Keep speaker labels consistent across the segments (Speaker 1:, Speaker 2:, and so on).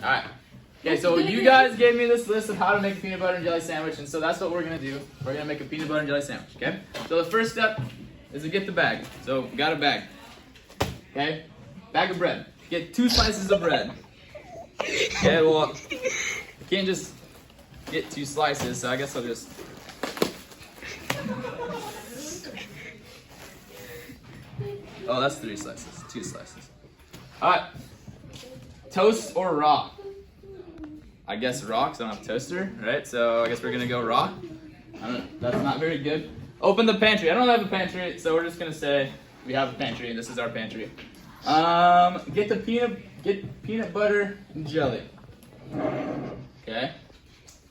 Speaker 1: Alright. Okay, so you guys gave me this list of how to make a peanut butter and jelly sandwich, and so that's what we're gonna do. We're gonna make a peanut butter and jelly sandwich, okay? So the first step is to get the bag. So we got a bag. Okay? Bag of bread. Get 2 slices of bread. Okay, well, I can't just get 2 slices, so I guess I'll just. Oh, that's 3 slices. 2 slices. Alright. Toast or raw? I guess raw, because I don't have a toaster, right? So I guess we're gonna go raw. That's not very good. Open the pantry. I don't have a pantry, so we're just gonna say we have a pantry, and this is our pantry. Get peanut butter and jelly. Okay.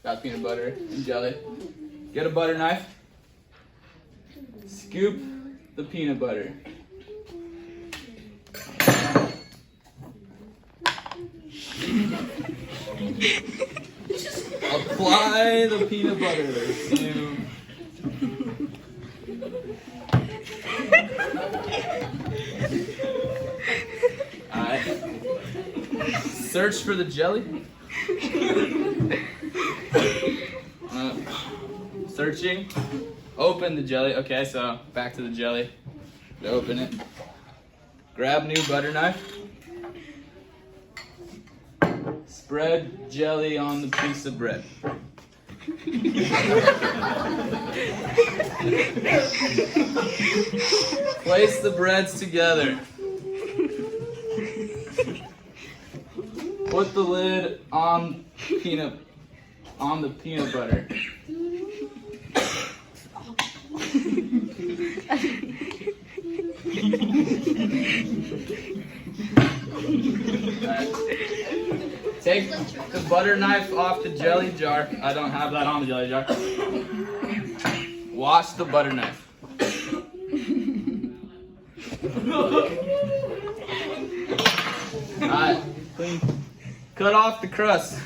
Speaker 1: Got peanut butter and jelly. Get a butter knife. Scoop the peanut butter. Apply the peanut butter to. Alright. Search for the jelly. Searching. Open the jelly. Okay, so back to the jelly. Open it. Grab new butter knife. Spread jelly on the piece of bread. Place the breads together. Put the lid on the peanut butter. Take the butter knife off the jelly jar. I don't have that on the jelly jar. Wash the butter knife. Alright, clean. Cut off the crust.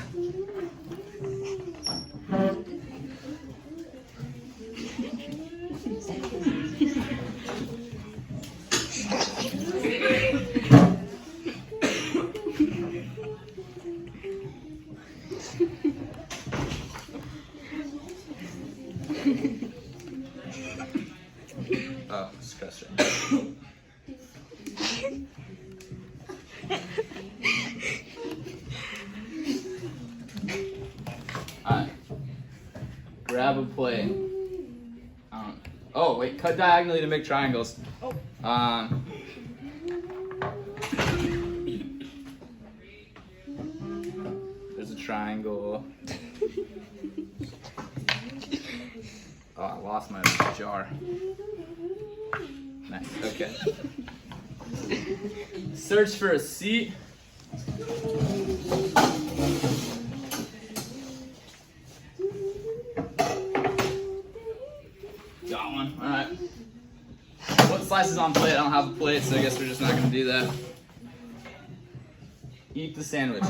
Speaker 1: Oh, disgusting. Alright. Grab a plate. Oh, wait, cut diagonally to make triangles. There's a triangle. Oh, I lost my jar. Nice, okay. Search for a seat. Got one, alright. What slices on plate? I don't have a plate, so I guess we're just not gonna do that. Eat the sandwich.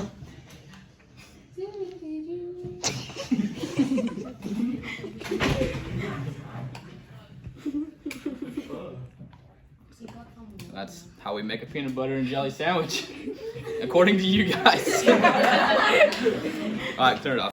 Speaker 1: That's how we make a peanut butter and jelly sandwich, according to you guys. All right, turn it off.